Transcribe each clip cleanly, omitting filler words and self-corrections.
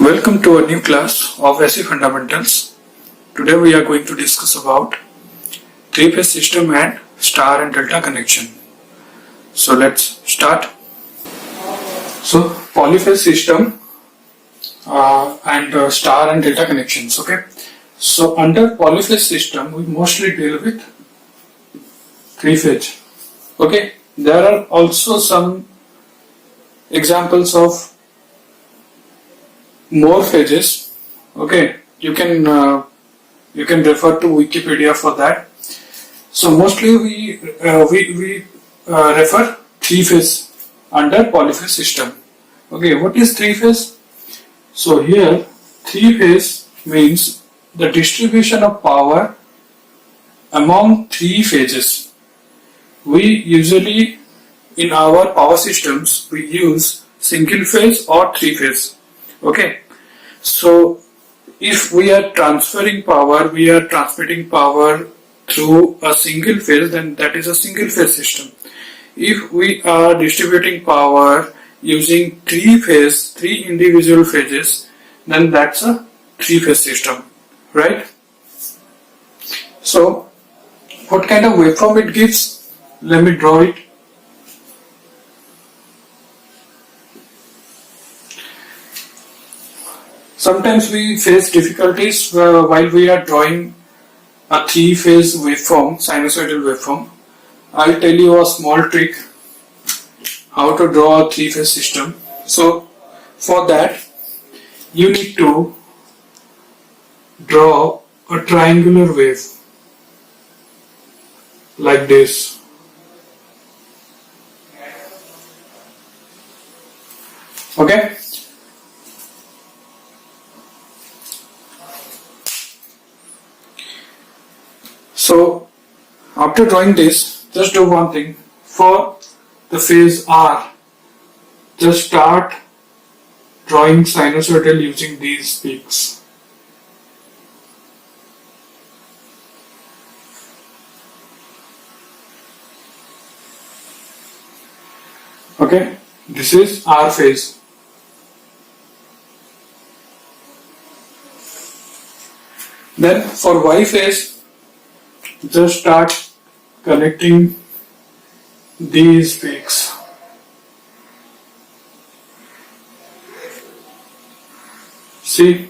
Welcome to a new class of AC Fundamentals. Today we are going to discuss about three-phase system and star and delta connection. So let's start. So polyphase system and star and delta connections. Okay. So under polyphase system we mostly deal with three-phase. Okay. There are also some examples of more phases. Okay, you can refer to Wikipedia for that. So mostly we refer three phase under polyphase system. Okay, what is three phase? So here three phase means the distribution of power among three phases. We usually in our power systems we use single phase or three phase. Okay, so if we are transferring power, we are transmitting power through a single phase, then that is a single phase system. If we are distributing power using three individual phases, then that's a three phase system, right? So what kind of waveform it gives? Let me draw it. Sometimes we face difficulties while we are drawing a three-phase waveform, sinusoidal waveform. I'll tell you a small trick how to draw a three-phase system. So for that you need to draw a triangular wave like this. Okay. So after drawing this, just do one thing. For the phase R, just start drawing sinusoidal using these peaks. Okay, this is R phase. Then for Y phase, just start connecting these peaks. See,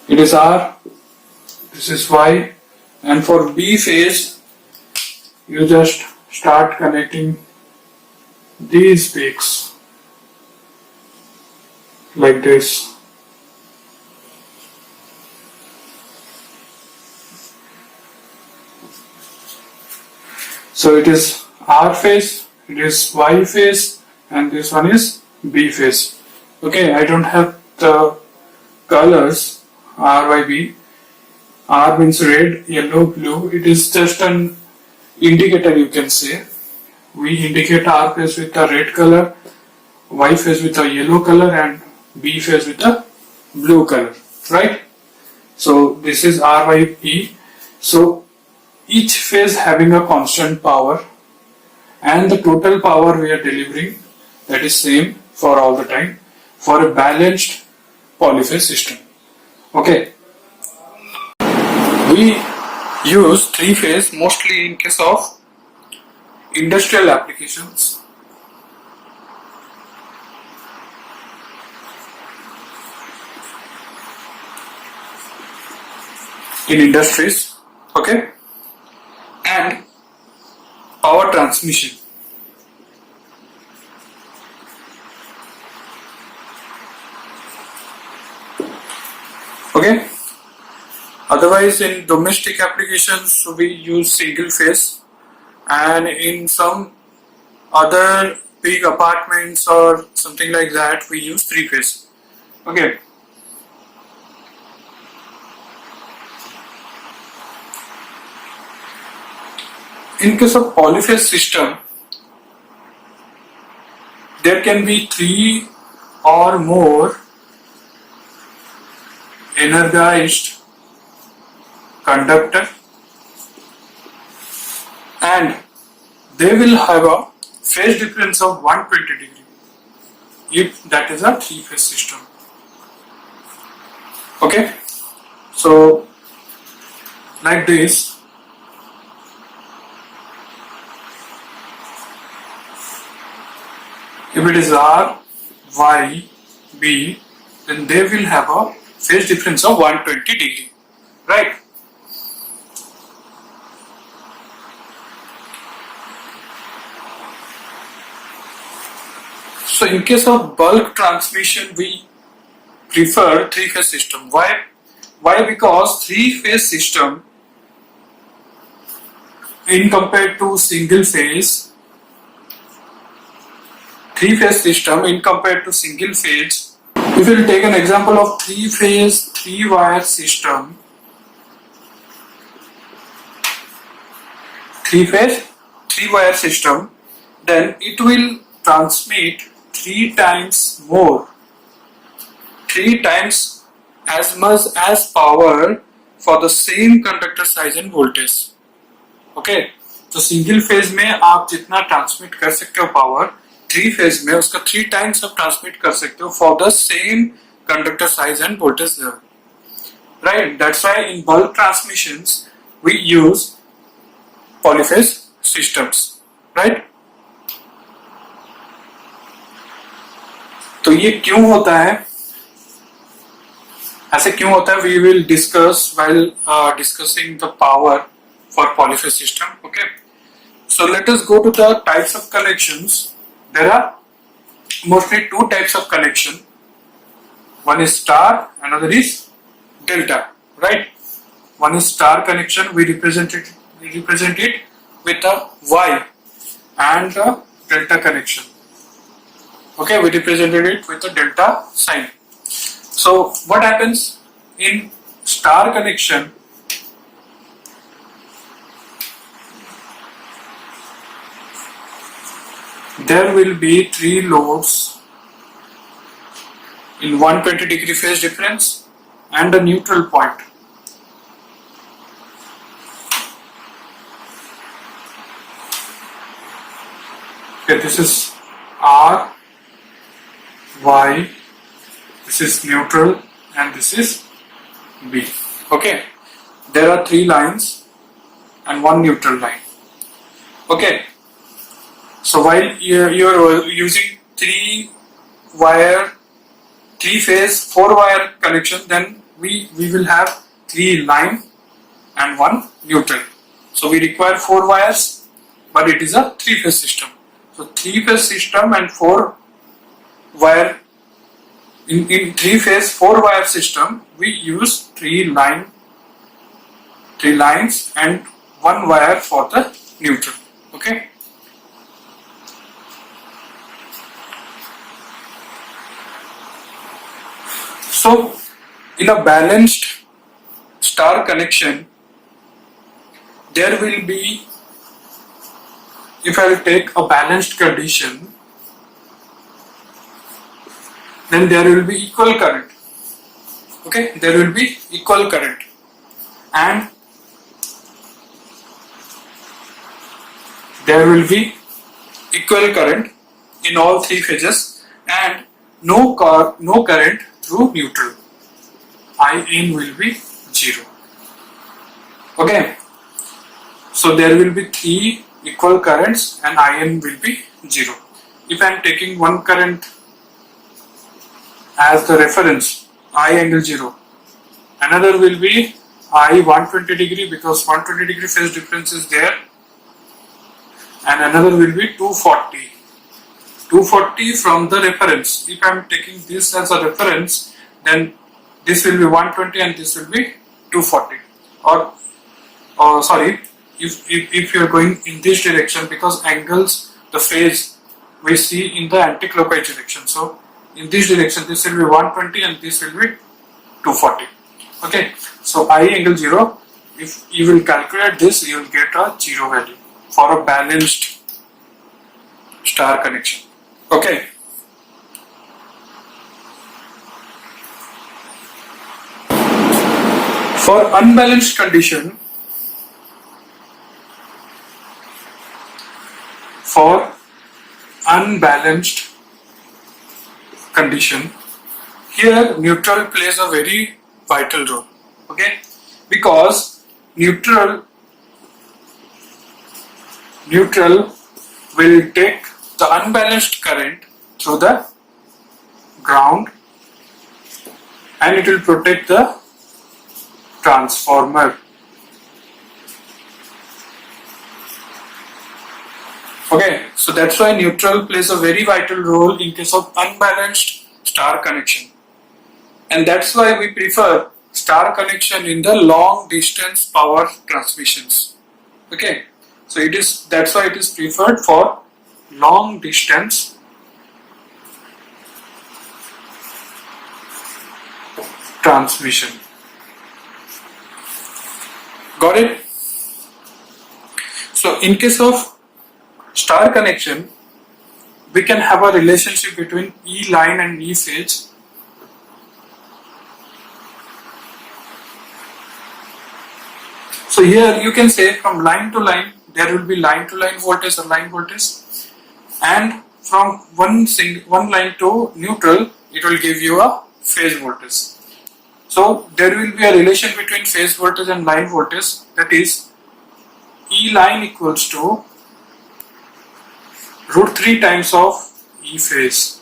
it is R, this is Y, and for B phase, you just start connecting these peaks like this. So it is R phase, it is Y phase, and this one is B phase. Okay, I don't have the colors R, Y, B. R means red, yellow, blue. It is just an indicator, you can say. We indicate R phase with a red color, Y phase with a yellow color, and B phase with a blue color, right? So this is R, Y, B. So each phase having a constant power and the total power we are delivering, that is same for all the time for a balanced polyphase system. Okay, we use three phase mostly in case of industrial applications. In industries, okay, and power transmission. Okay. Otherwise, in domestic applications, we use single phase, and in some other big apartments or something like that, we use three phase. Okay. In case of polyphase system, there can be three or more energized conductor, and they will have a phase difference of 120 degree. if that is a three-phase system. Okay, so like this, if it is R, Y, B, then they will have a phase difference of 120 degree, right? So in case of bulk transmission, we prefer three-phase system. Why? Why? Because three-phase system, in compared to single phase, three-phase system in compared to single phase, if we will take an example of three-phase, three-wire system, three-phase, three-wire system, then it will transmit three times more, three times as much as power for the same conductor size and voltage. Okay, तो single phase में आप जितना transmit कर सकते हो power, three phase में उसका three times आप ट्रांसमिट कर सकते हो for the same conductor size and voltage level, right? That's why in bulk transmissions we use polyphase systems, right? तो ये क्यों होता है, ऐसे क्यों होता है, we will discuss while discussing the power for polyphase system. Okay, so let us go to the types of connections. There are mostly two types of connection. One is star, another is delta, right? One is star connection, we represent it with a Y, and a delta connection, okay, we represented it with a delta sign. So what happens in star connection? There will be three loads in 120 degree phase difference and a neutral point. Okay, this is R, Y, this is neutral, and this is B. Okay, there are three lines and one neutral line. Okay, so while you are using three phase, four wire connection, then we will have three line and one neutral. So we require four wires, but it is a three phase system. So three phase system and four wire, in three phase four wire system, we use three lines and one wire for the neutral. Okay. So in a balanced star connection, there will be, if I will take a balanced condition, then there will be equal current. Okay, there will be equal current, and there will be equal current in all three phases, and no current through neutral. In will be 0. Okay, so there will be three equal currents and in will be 0. If I am taking one current as the reference, I angle 0, another will be I 120 degree because 120 degree phase difference is there, and another will be 240 from the reference. If I am taking this as a reference, then this will be 120 and this will be 240. Or sorry, if you are going in this direction, because angles, the phase we see in the anti-clockwise direction. So in this direction, this will be 120 and this will be 240. Okay, so I angle 0. If you will calculate this, you will get a 0 value for a balanced star connection. Okay. For unbalanced condition, condition, here neutral plays a very vital role. Okay, because neutral will take the unbalanced current through the ground and it will protect the transformer. Okay, so that's why neutral plays a very vital role in case of unbalanced star connection, and that's why we prefer star connection in the long distance power transmissions. Okay, so that's why it is preferred for long distance transmission. Got it? So in case of star connection, we can have a relationship between E line and E phase. So here you can say from line to line there will be line to line voltage or line voltage, and from one line to neutral it will give you a phase voltage. So there will be a relation between phase voltage and line voltage, that is E line equals to √3 times of E phase.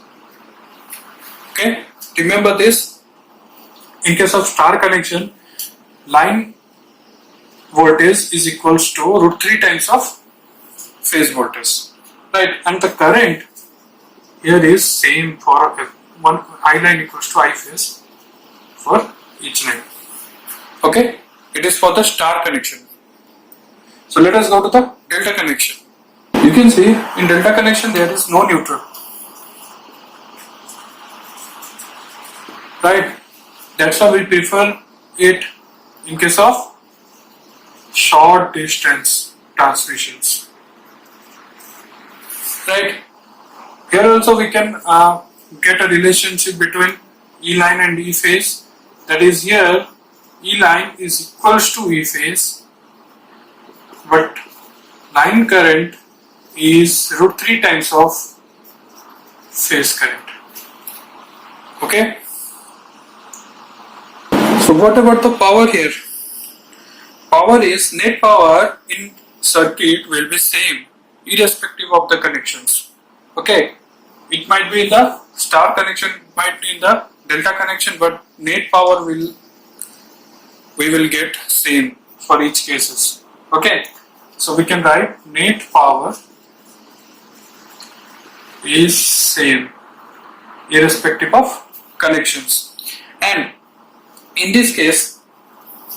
Okay, remember this. In case of star connection, line voltage is equals to √3 times of phase voltage, right? And the current here is same for one I line equals to I phase for each line. Okay, it is for the star connection. So let us go to the delta connection. You can see in delta connection there is no neutral, right? That's why we prefer it in case of short distance transmissions, right? Here also we can get a relationship between E line and E phase, that is here E line is equals to E phase, but line current is √3 times of phase current. Okay, so what about the power here? Power is net power in circuit will be same irrespective of the connections. Okay, it might be in the star connection, might be in the delta connection, but net power we will get same for each cases. Okay, so we can write net power is same irrespective of connections, and in this case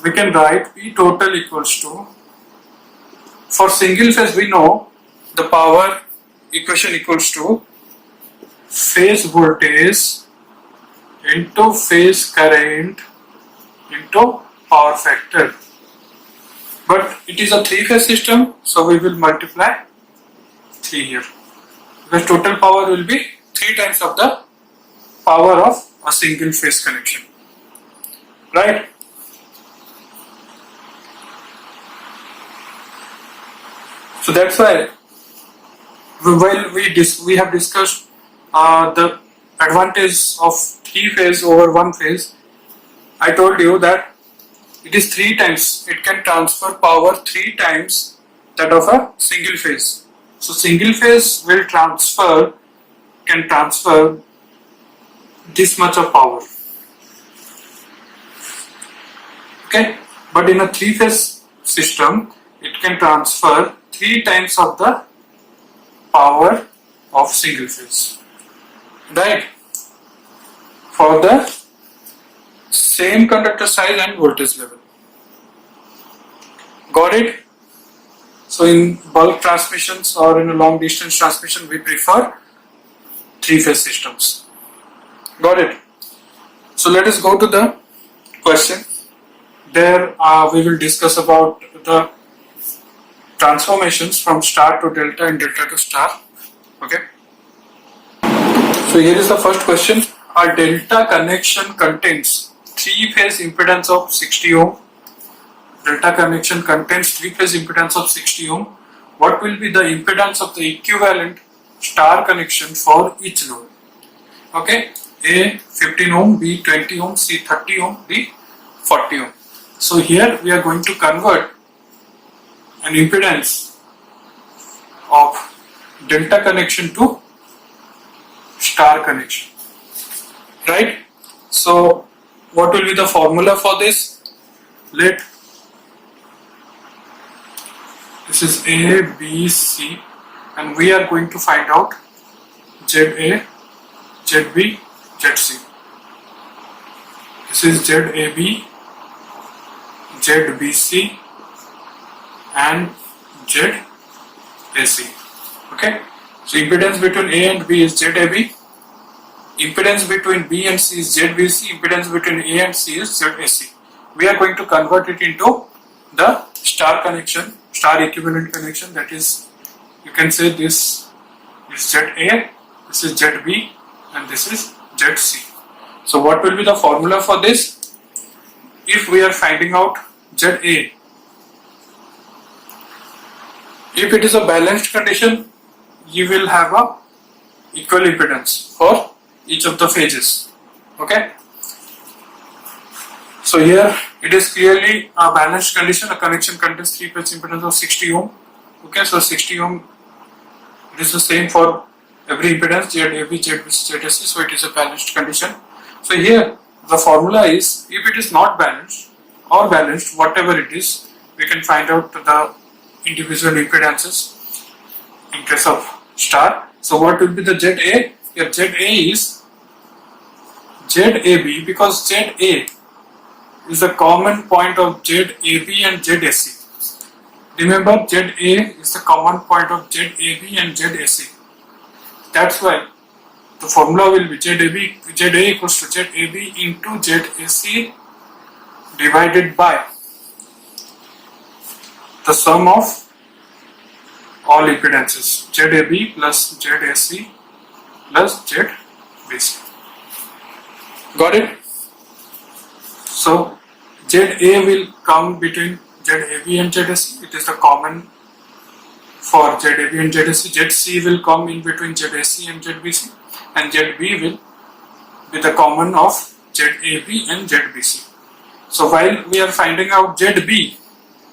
we can write P total equals to, for single phase we know the power equation equals to phase voltage into phase current into power factor, but it is a 3-phase system, so we will multiply 3 here, because total power will be 3 times of the power of a single phase connection, right? So that's why while we have discussed the advantage of 3 phase over 1 phase, I told you that it is 3 times, it can transfer power 3 times that of a single phase. So single phase will can transfer this much of power. Okay, but in a 3-phase system it can transfer 3 times of the power of single phase, right? For the same conductor size and voltage level. Got it? So in bulk transmissions or in a long distance transmission we prefer 3-phase systems. Got it? So let us go to the question. There we will discuss about the transformations from star to delta and delta to star. Okay. So here is the first question. A delta connection contains 3-phase impedance of 60 ohm. Delta connection contains 3-phase impedance of 60 ohm. What will be the impedance of the equivalent star connection for each load? Okay. A 15 ohm, B 20 ohm, C 30 ohm, D 40 ohm. So here we are going to convert an impedance of delta connection to star connection, right? So what will be the formula for this? This is A, B, C, and we are going to find out ZA, ZB, ZC. This is ZAB, ZBC, and ZAC. Okay, so impedance between A and B is ZAB, impedance between B and C is ZBC, impedance between A and C is ZAC. We are going to convert it into the star connection, star equivalent connection, that is, you can say this is ZA, this is ZB, and this is ZC. So what will be the formula for this? If we are finding out ZA, if it is a balanced condition, you will have a equal impedance for each of the phases. Okay. So here it is clearly a balanced condition. A connection contains 3 phase impedance of 60 ohm. Okay, so 60 ohm, it is the same for every impedance ZAB, ZBC, ZAC. So it is a balanced condition. So here the formula is, if it is not balanced or balanced, whatever it is, we can find out the individual impedances in case of star. So what will be the ZA? Here ZA is ZAB, because ZA is the common point of ZAB and ZAC. Remember, ZA is the common point of ZAB and ZAC. That's why the formula will be ZA equals to ZAB into ZAC divided by the sum of all impedances, ZAB plus ZAC plus ZBC. Got it? So ZA will come between ZAB and ZAC. It is the common for ZAB and ZAC. ZC will come in between ZAC and ZBC, and ZB will be the common of ZAB and ZBC. So while we are finding out ZB,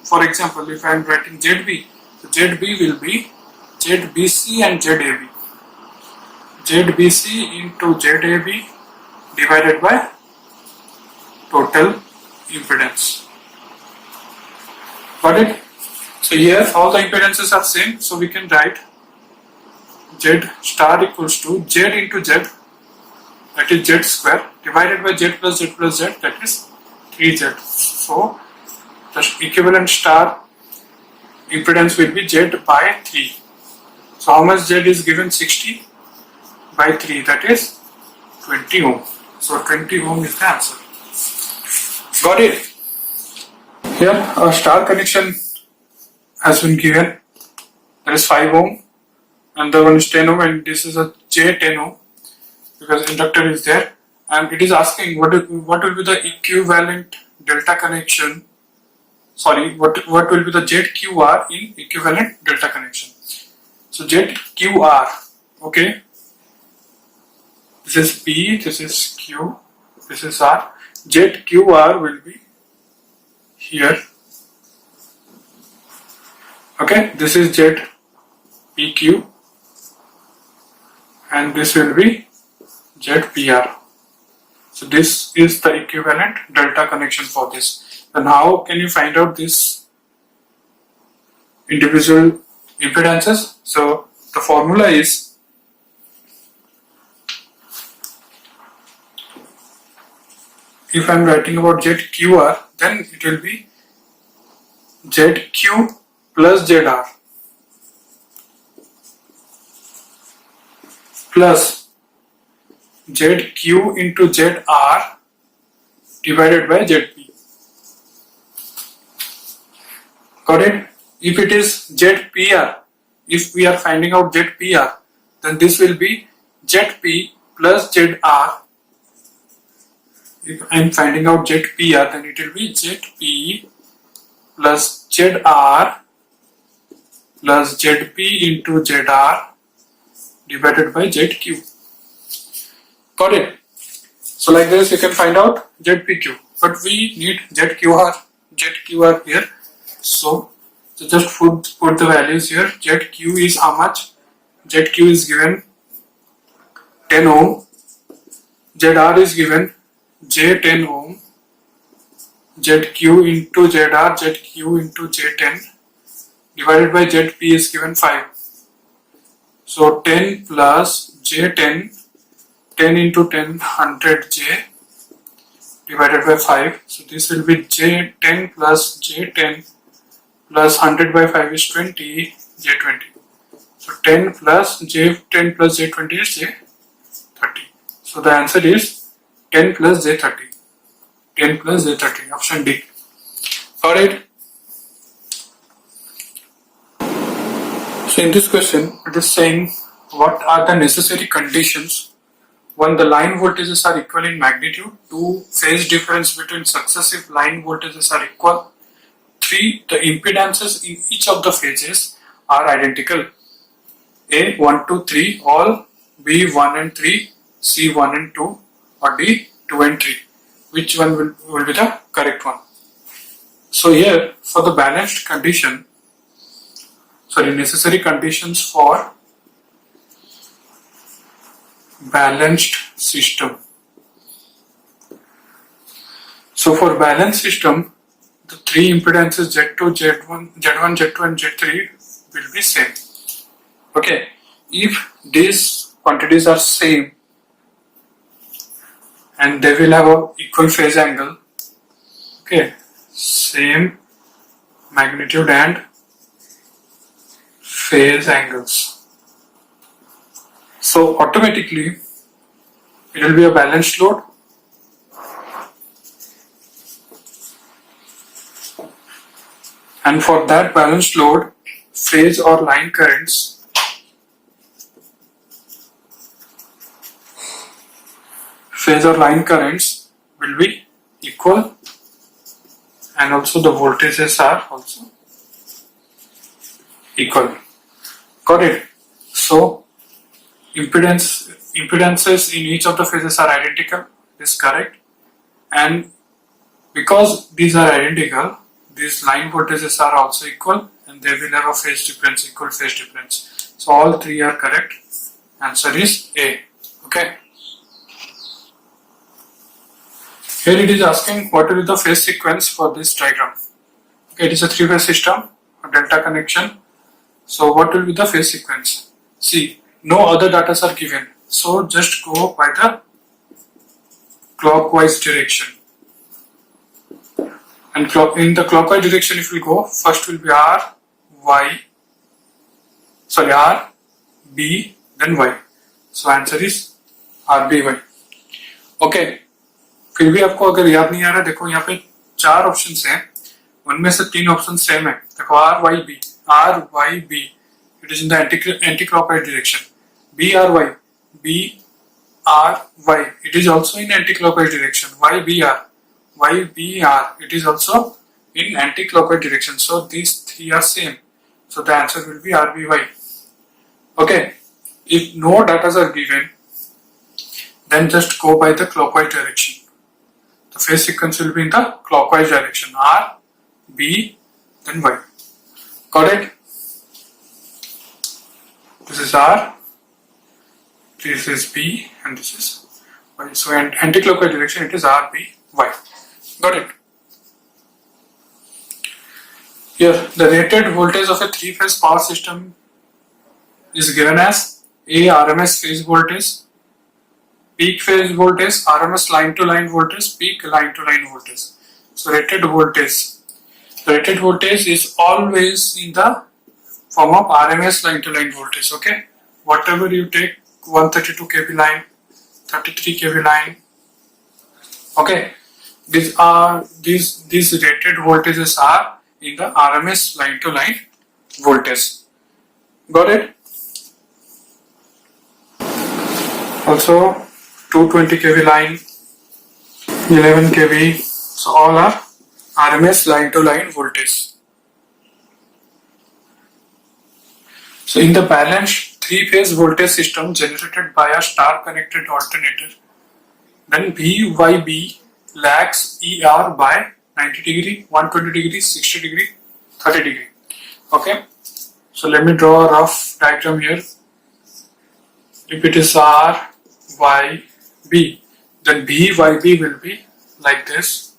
for example, if I am writing ZB, so ZB will be ZBC and ZAB. ZBC into ZAB divided by total impedance. Got it? So here all the impedances are same, so we can write Z star equals to Z into Z, that is Z square, divided by Z plus Z plus Z, that is 3Z. So the equivalent star impedance will be Z by 3. So how much Z is given? 60 by 3, that is 20 ohm. So 20 ohm is the answer. Got it? Here a star connection has been given. There is 5 ohm, and the one is 10 ohm, and this is a J10 ohm because inductor is there. And it is asking what will be the equivalent delta connection. Sorry, what will be the ZQR in equivalent delta connection? So ZQR, okay. This is P, this is Q, this is R. ZQR will be here. Okay, this is ZPQ and this will be ZPR. So this is the equivalent delta connection for this. Then how can you find out this individual impedances? So the formula is, if I am writing about ZQR, then it will be ZQ plus ZR plus ZQ into ZR divided by ZP. Got it? If it is ZPR, if we are finding out ZPR, then this will be ZP plus ZR. If I am finding out ZPR, then it will be ZP plus ZR plus ZP into ZR divided by ZQ. Got it? So like this you can find out ZPQ, but we need ZQR here. So just put the values here. ZQ is how much? ZQ is given 10 ohm. ZR is given J10 ohm. ZQ into ZR, ZQ into J10 divided by ZP is given 5. So 10 plus J10, 10 into 10, 100J divided by 5. So this will be J10 plus J10 plus 100 by 5 is 20, J20. So 10 plus J10 plus J20 is J30. So the answer is 10 plus J30. 10 plus J30, option D. Alright. So in this question, it is saying what are the necessary conditions. 1. The line voltages are equal in magnitude. 2. Phase difference between successive line voltages are equal. 3. The impedances in each of the phases are identical. A 1, 2, 3, all. B 1 and 3, C 1 and 2, or D 2 and 3. Which one will be the correct one? So here for the necessary conditions for balanced system. So for balanced system, the three impedances Z2, Z1, Z2 and Z3 will be same. Okay, if these quantities are same and they will have a equal phase angle, okay, same magnitude and phase angles, so automatically it will be a balanced load. And for that balanced load, phase or line currents will be equal, and also the voltages are also equal. Got it? So impedances in each of the phases are identical. This is correct. And because these are identical, these line voltages are also equal, and they will have a phase difference, equal phase difference. So all three are correct. Answer is A. Okay. Here it is asking what will be the phase sequence for this diagram. Okay, it is a three-phase system, a delta connection. So what will be the phase sequence? See, no other data are given. So just go by the clockwise direction. And in the clockwise direction, if we go, first will be R, B, then Y. So answer is R, B, Y. Okay. फिर भी आपको अगर याद नहीं आ रहा, देखो यहाँ पे 4 ऑप्शंस हैं, उनमें से 3 ऑप्शन सेम है. देखो R, Y, B. It is in the anti-clockwise direction. B, R, Y. It is also in anti-clockwise direction. Y, B, R. It is also in anti-clockwise direction. So these 3 are same. So the answer will be R, B, Y. Okay. If no data are given, then just go by the clockwise direction. The phase sequence will be in the clockwise direction. R, B, then Y. Got it? This is R, this is B, and this is Y. So in anti-clockwise direction, it is R, B, Y. Got it? Here, the rated voltage of a three-phase power system is given as A, RMS phase voltage, peak phase voltage, RMS line-to-line voltage, peak line-to-line voltage. So rated voltage. The rated voltage is always in the form of RMS line-to-line voltage. Okay, whatever you take, 132 kV line, 33 kV line. Okay, these rated voltages are in the RMS line-to-line voltage. Got it? Also 220 kV line, 11 kV, so all are RMS line-to-line voltage. So in the balanced three-phase voltage system generated by a star-connected alternator, then BYB lags ER by 90 degree, 120 degree, 60 degree, 30 degree. Okay, so let me draw a rough diagram here. If it is R, Y, B, then BYB will be like this.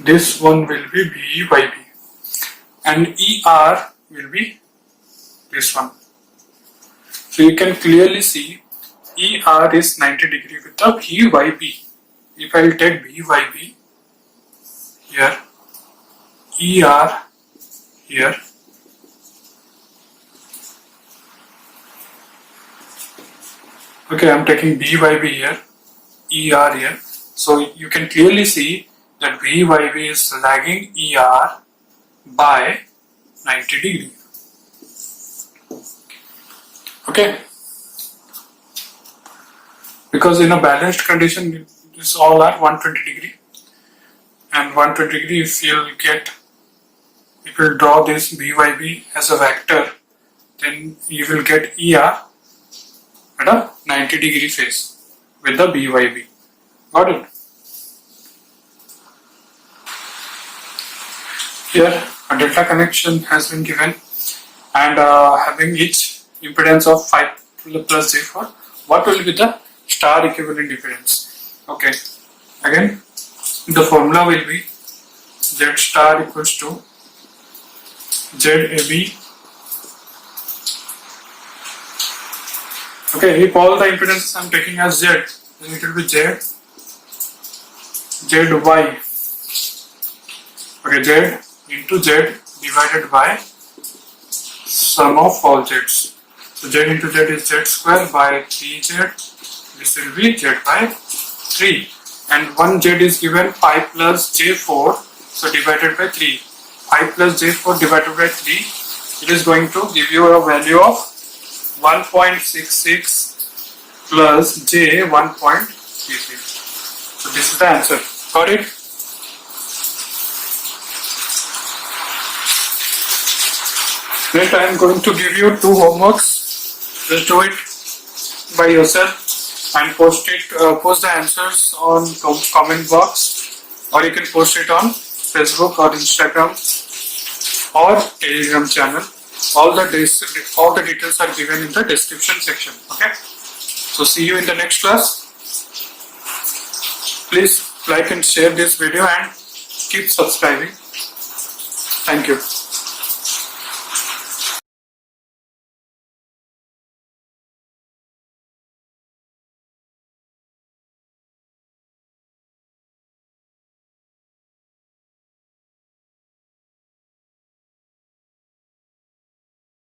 This one will be BYB, and ER will be this one. So you can clearly see ER is 90 degree with the BYB. If I will take BYB here, ER here, okay, I am taking BYB here, ER here. So you can clearly see that BYB is lagging ER by 90 degree. Okay, because in a balanced condition this all are 120 degree, and 120 degree if you draw this BYB as a vector, then you will get ER at a 90 degree phase with the BYB. Got it? Here a delta connection has been given, and having each impedance of 5 plus J4, what will be the star equivalent impedance? Okay, again the formula will be Z star equals to ZAB. Okay, if all the impedances I am taking as Z, then it will be ZY. Okay, Z into Z divided by sum of all Z's. So Z into Z is Z square by 3Z. This will be Z by 3. And 1 Z is given 5 plus J4. So divided by 3. 5 plus J4 divided by 3. It is going to give you a value of 1.66 plus J 1.33. So this is the answer. Got it? Next I am going to give you 2 homeworks. Just do it by yourself and post the answers on comment box, or you can post it on Facebook or Instagram or Telegram channel. All the details are given in the description section. Okay. So see you in the next class. Please like and share this video and keep subscribing. Thank you.